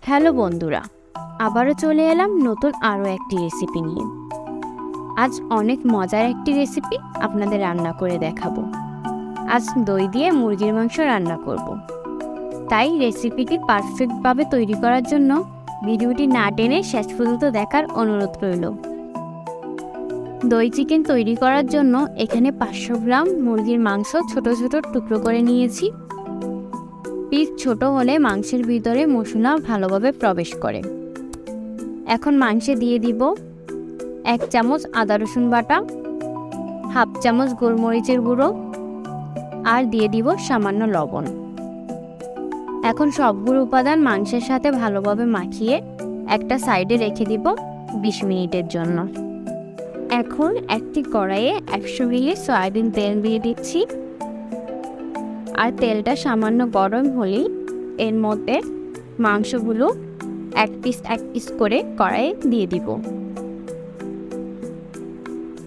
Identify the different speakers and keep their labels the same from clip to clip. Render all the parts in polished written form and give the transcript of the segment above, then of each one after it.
Speaker 1: Hello বন্ধুরা, আবারও চলে এলাম নতুন আরও একটি রেসিপি নিয়ে। আজ অনেক মজার একটি রেসিপি আপনাদের রান্না করে দেখাবো। আজ দই দিয়ে মুরগির মাংস রান্না করব। তাই রেসিপিটি পারফেক্টভাবে তৈরি করার জন্য ভিডিওটি না টেনে শেষ পর্যন্ত দেখার অনুরোধ রইল। দই চিকেন তৈরি করার জন্য এখানে 500 গ্রাম মুরগির মাংস ছোট ছোট টুকরো করে নিয়েছি। পিস ছোট হলে মাংসের ভিতরে মশলা ভালোভাবে প্রবেশ করে। এখন মাংসে দিয়ে দিব 1 চামচ আদা রসুন বাটা, হাফ চামচ গোলমরিচের গুঁড়ো, আর দিয়ে দিব সামান্য লবণ। এখন সবগুলো উপাদান মাংসের সাথে ভালোভাবে মাখিয়ে একটা সাইডে রেখে দিব 20 মিনিটের জন্য। এখন একটি কড়াইয়ে 100 মিলি সয়াবিন তেল দিয়ে দিচ্ছি। আর তেলটা সামান্য গরম হলেই এর মধ্যে মাংসগুলো এক পিস করে কড়াইয়ে দিয়ে দিব।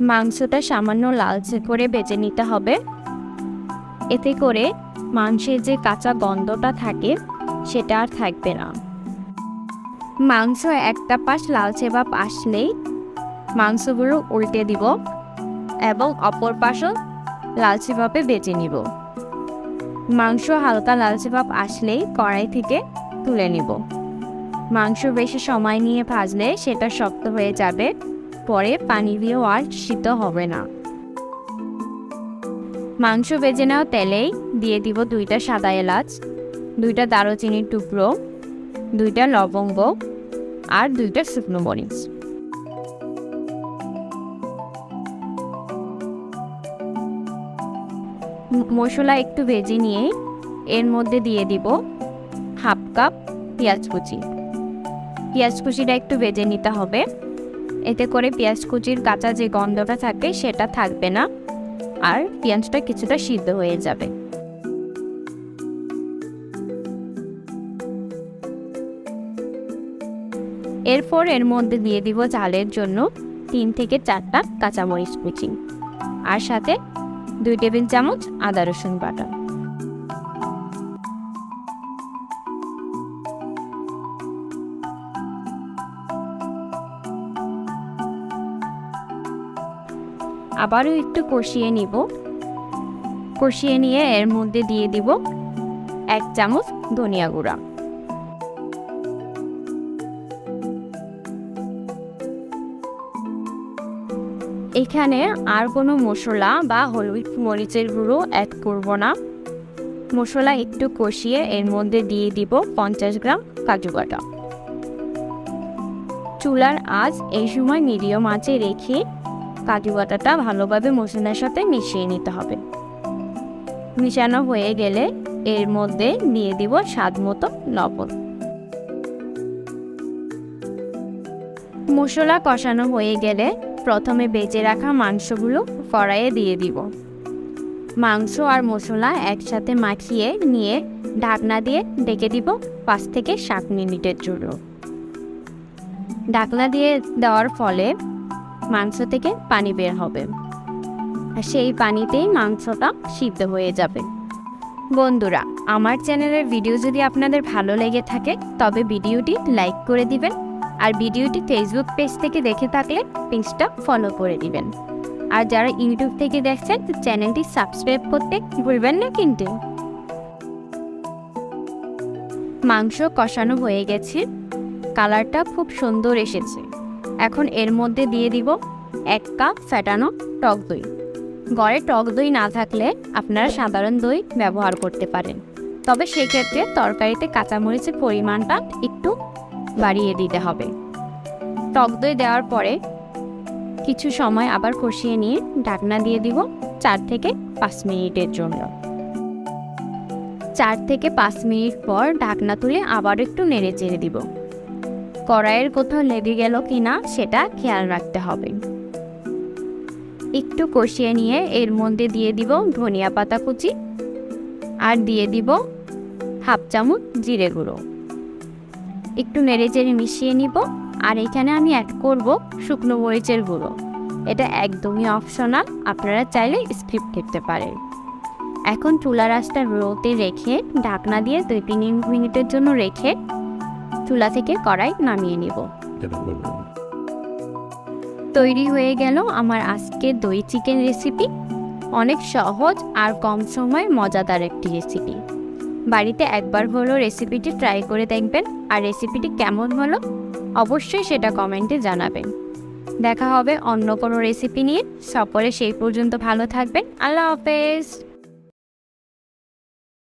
Speaker 1: মাংসটা সামান্য লালচে করে ভেজে নিতে হবে। এতে করে মাংসের যে কাঁচা গন্ধটা থাকে সেটা আর থাকবে না। মাংস একটা পাশ লালচে ভাব আসলেই মাংসগুলো উল্টে দিব এবং অপর পাশও লালচে ভাবে ভেজে নিব। মাংস হালকা লালচে ভাব আসলেই কড়াই থেকে তুলে নিব। মাংস বেশি সময় নিয়ে ভাজলে সেটা শক্ত হয়ে যাবে, পরে পানি দিয়েও আর সিদ্ধ হবে না। মাংস ভেজে নেওয়া তেলেই দিয়ে দিব 2টা সাদা এলাচ, 2টা দারুচিনির টুকরো, 2টা লবঙ্গ আর 2টা শুকনো মরিচ। মশলা একটু ভেজে নিয়ে এর মধ্যে দিয়ে দিব হাফ কাপ পেঁয়াজ কুচি। পেঁয়াজ কুচিটা একটু ভেজে নিতে হবে, এতে করে পেঁয়াজ কুচির কাঁচা যে গন্ধটা থাকে সেটা থাকবে না আর পেঁয়াজটা কিছুটা সিদ্ধ হয়ে যাবে। এরপর এর মধ্যে দিয়ে দিব ঝালের জন্য 3 থেকে 4টা কাঁচামরিচ কুচি আর সাথে 2 টেবিল চামচ আদা রসুন বাটা। আবারও একটু কষিয়ে নিব। কষিয়ে নিয়ে এর মধ্যে দিয়ে দিব 1 চামচ ধনিয়া গুঁড়া। এখানে আর কোনো মশলা বা হলুদ মরিচের গুঁড়ো অ্যাড করব না। মশলা একটু কষিয়ে এর মধ্যে দিয়ে দিব 50 গ্রাম কাজু বাটা। চুলার আঁচ এই সময় মিডিয়াম আঁচে রেখে কাজু বাটাটা ভালোভাবে মশলার সাথে মিশিয়ে নিতে হবে। মিশানো হয়ে গেলে এর মধ্যে দিয়ে দিব স্বাদ মতো লবণ। মশলা কষানো হয়ে গেলে প্রথমে বেজে রাখা মাংসগুলো কড়াইয়ে দিয়ে দিব। মাংস আর মশলা একসাথে মাখিয়ে নিয়ে ঢাকনা দিয়ে ঢেকে দিব 5 থেকে 7 মিনিটের জন্য। ঢাকনা দিয়ে দেওয়ার ফলে মাংস থেকে পানি বের হবে আর সেই পানিতেই মাংসটা সিদ্ধ হয়ে যাবে। বন্ধুরা, আমার চ্যানেলের ভিডিও যদি আপনাদের ভালো লেগে থাকে তবে ভিডিওটি লাইক করে দিবেন আর ভিডিওটি ফেসবুক পেজ থেকে দেখে থাকলে পেজটা ফলো করে দিবেন। আর যারা ইউটিউব থেকে দেখছেন চ্যানেলটি সাবস্ক্রাইব করতে ভুলবেন না কিন্তু। মাংস কষানো হয়ে গেছে, কালারটা খুব সুন্দর এসেছে। এখন এর মধ্যে দিয়ে দিব 1 কাপ ফেটানো টক দই। ঘরে টক দই না থাকলে আপনারা সাধারণ দই ব্যবহার করতে পারেন, তবে সেক্ষেত্রে তরকারিতে কাঁচামরিচের পরিমাণটা একটু বাড়িয়ে দিতে হবে। টক দই দেওয়ার পরে কিছু সময় আবার কষিয়ে নিয়ে ঢাকনা দিয়ে দিব 4 থেকে 5 মিনিটের জন্য। 4 থেকে 5 মিনিট পর ঢাকনা তুলে আবার একটু নেড়ে চেড়ে দিব। কড়াইয়ের কোথাও লেগে গেল কিনা সেটা খেয়াল রাখতে হবে। একটু কষিয়ে নিয়ে এর মধ্যে দিয়ে দিব ধনিয়া পাতা কুচি আর দিয়ে দিব হাফ চামচ জিরে গুঁড়ো। একটু নেড়ে চেড়ে মিশিয়ে নিব। আর এখানে আমি অ্যাড করব শুকনো মরিচের গুঁড়ো। এটা একদমই অপশনাল, আপনারা চাইলে স্কিপ করতে পারেন। এখন চুলার আঁচটা লোতে রেখে ঢাকনা দিয়ে 2-3 মিনিটের জন্য রেখে চুলা থেকে কড়াই নামিয়ে নিব। তৈরি হয়ে গেল আমার আজকে দই চিকেন রেসিপি। অনেক সহজ আর কম সময়ে মজাদার একটি রেসিপি। বাড়িতে একবার হলেও রেসিপিটি ট্রাই করে দেখবেন, আর রেসিপিটি কেমন হলো অবশ্যই সেটা কমেন্টে জানাবেন। দেখা হবে অন্য কোনো রেসিপি নিয়ে। সকলে সেই পর্যন্ত ভালো থাকবেন। আল্লাহ হাফেজ।